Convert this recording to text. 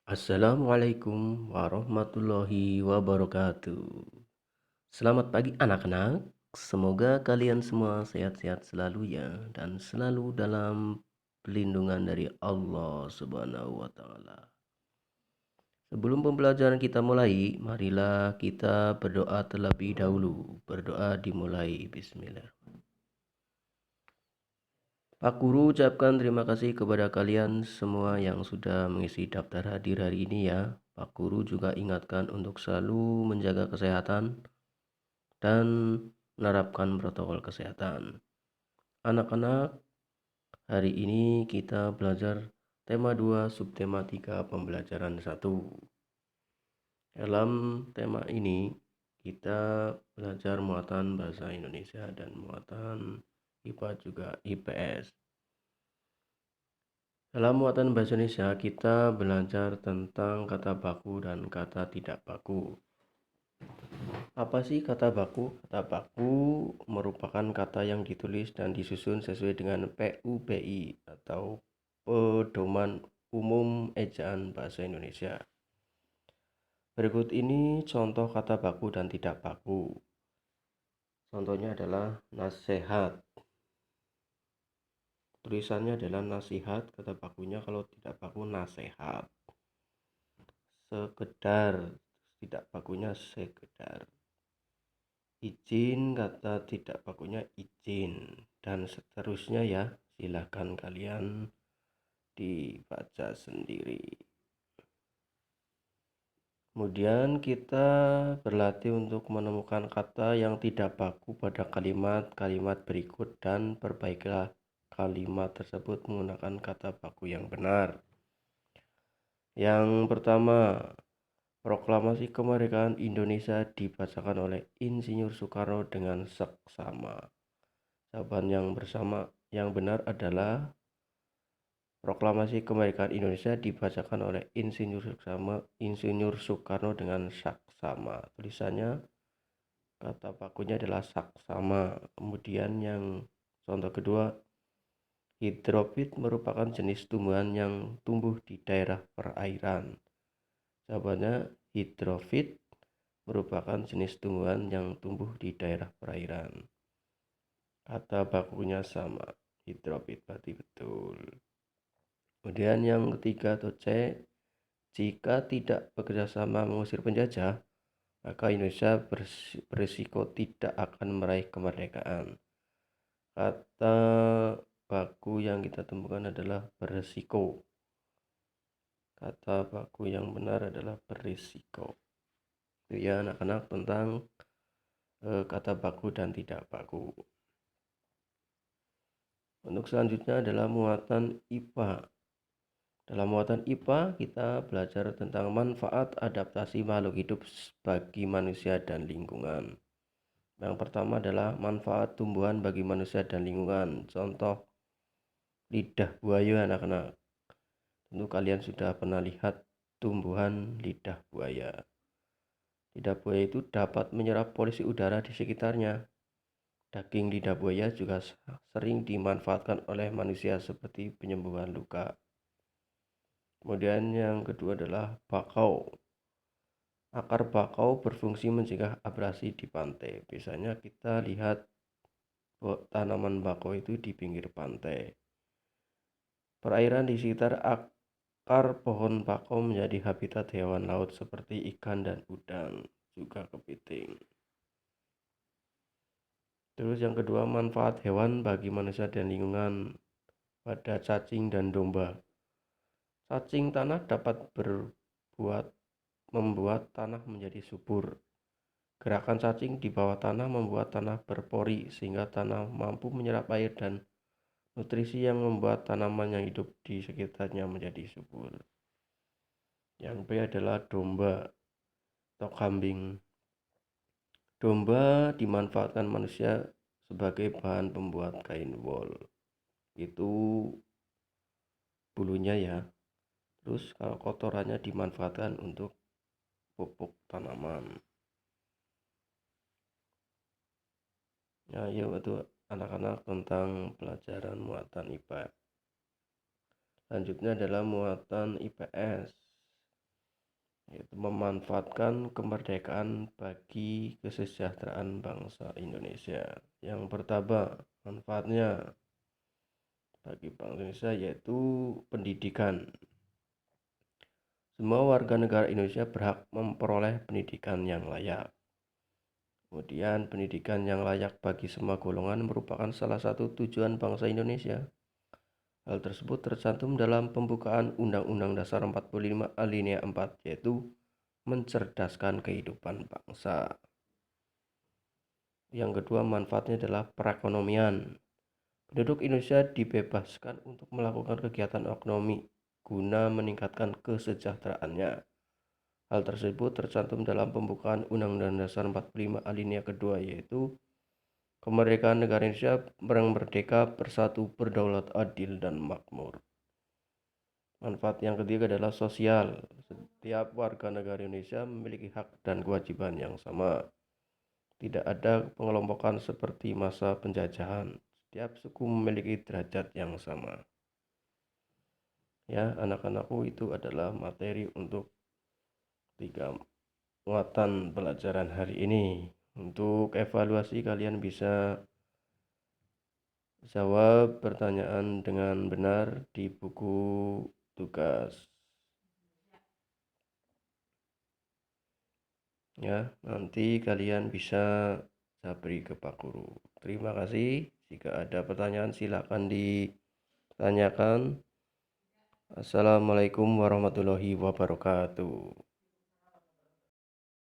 Assalamualaikum warahmatullahi wabarakatuh. Selamat pagi anak-anak. Semoga kalian semua sehat-sehat selalu ya dan selalu dalam pelindungan dari Allah Subhanahu wa taala. Sebelum pembelajaran kita mulai, marilah kita berdoa terlebih dahulu. Berdoa dimulai. Bismillah. Pak Guru ucapkan terima kasih kepada kalian semua yang sudah mengisi daftar hadir hari ini ya. Pak Guru juga ingatkan untuk selalu menjaga kesehatan dan menerapkan protokol kesehatan. Anak-anak, hari ini kita belajar tema 2, subtema 3, pembelajaran 1. Dalam tema ini, kita belajar muatan bahasa Indonesia dan muatan IPA juga IPS. Dalam muatan bahasa Indonesia, kita belajar tentang kata baku dan kata tidak baku. Apa sih kata baku? Kata baku merupakan kata yang ditulis dan disusun sesuai dengan PUBI atau Pedoman Umum Ejaan Bahasa Indonesia. Berikut ini contoh kata baku dan tidak baku. Contohnya adalah nasihat. Tulisannya adalah nasihat, kata bakunya kalau tidak baku nasihat. Sekedar, tidak bakunya sekedar. Izin, kata tidak bakunya izin, dan seterusnya ya. Silahkan kalian dibaca sendiri. Kemudian kita berlatih untuk menemukan kata yang tidak baku pada kalimat-kalimat berikut dan perbaikilah kalimat tersebut menggunakan kata baku yang benar. Yang pertama, proklamasi kemerdekaan Indonesia dibacakan oleh Insinyur Soekarno dengan seksama. Jawaban yang benar adalah proklamasi kemerdekaan Indonesia dibacakan oleh Insinyur Soekarno dengan saksama. Tulisannya kata bakunya adalah saksama. Kemudian yang contoh kedua, hidrofit merupakan jenis tumbuhan yang tumbuh di daerah perairan. Jawabannya hidrofit merupakan jenis tumbuhan yang tumbuh di daerah perairan. Kata bakunya sama, hidrofit berarti betul. Kemudian yang ketiga atau C, jika tidak bekerjasama mengusir penjajah, maka Indonesia berisiko tidak akan meraih kemerdekaan. Kata baku yang kita temukan adalah berisiko. Kata baku yang benar adalah berisiko. Itu ya anak-anak tentang kata baku dan tidak baku. Untuk selanjutnya adalah muatan IPA. Dalam muatan IPA kita belajar tentang manfaat adaptasi makhluk hidup bagi manusia dan lingkungan. Yang pertama adalah manfaat tumbuhan bagi manusia dan lingkungan. Contoh lidah buaya anak-anak. Tentu kalian sudah pernah lihat tumbuhan lidah buaya. Lidah buaya itu dapat menyerap polusi udara di sekitarnya. Daging lidah buaya juga sering dimanfaatkan oleh manusia seperti penyembuhan luka. Kemudian yang kedua adalah bakau. Akar bakau berfungsi mencegah abrasi di pantai. Biasanya kita lihat tanaman bakau itu di pinggir pantai. Perairan di sekitar akar pohon bakau menjadi habitat hewan laut seperti ikan dan udang, juga kepiting. Terus yang kedua, manfaat hewan bagi manusia dan lingkungan pada cacing dan domba. Cacing tanah dapat membuat tanah menjadi subur. Gerakan cacing di bawah tanah membuat tanah berpori sehingga tanah mampu menyerap air dan nutrisi yang membuat tanaman yang hidup di sekitarnya menjadi subur. Yang B adalah domba atau kambing. Domba dimanfaatkan manusia sebagai bahan pembuat kain wol. Itu bulunya ya. Terus kalau kotorannya dimanfaatkan untuk pupuk tanaman. Nah, yuk itu anak-anak tentang pelajaran muatan IPA. Selanjutnya adalah muatan IPS. yaitu memanfaatkan kemerdekaan bagi kesejahteraan bangsa Indonesia. Yang pertama, manfaatnya bagi bangsa Indonesia yaitu pendidikan. Semua warga negara Indonesia berhak memperoleh pendidikan yang layak. Kemudian, pendidikan yang layak bagi semua golongan merupakan salah satu tujuan bangsa Indonesia. Hal tersebut tercantum dalam pembukaan Undang-Undang Dasar 45 alinea 4, yaitu mencerdaskan kehidupan bangsa. Yang kedua, manfaatnya adalah perekonomian. Penduduk Indonesia dibebaskan untuk melakukan kegiatan ekonomi guna meningkatkan kesejahteraannya. Hal tersebut tercantum dalam pembukaan Undang-Undang Dasar 45 alinea kedua, yaitu kemerdekaan negara Indonesia yang merdeka, bersatu, berdaulat, adil, dan makmur. Manfaat yang ketiga adalah sosial. Setiap warga negara Indonesia memiliki hak dan kewajiban yang sama. Tidak ada pengelompokan seperti masa penjajahan. Setiap suku memiliki derajat yang sama. Ya, anak-anakku, itu adalah materi untuk 3 muatan pelajaran hari ini. Untuk evaluasi, kalian bisa jawab pertanyaan dengan benar di buku tugas. Ya, nanti kalian bisa saya beri ke Pak Guru. Terima kasih. Jika ada pertanyaan silakan ditanyakan. Assalamualaikum warahmatullahi wabarakatuh.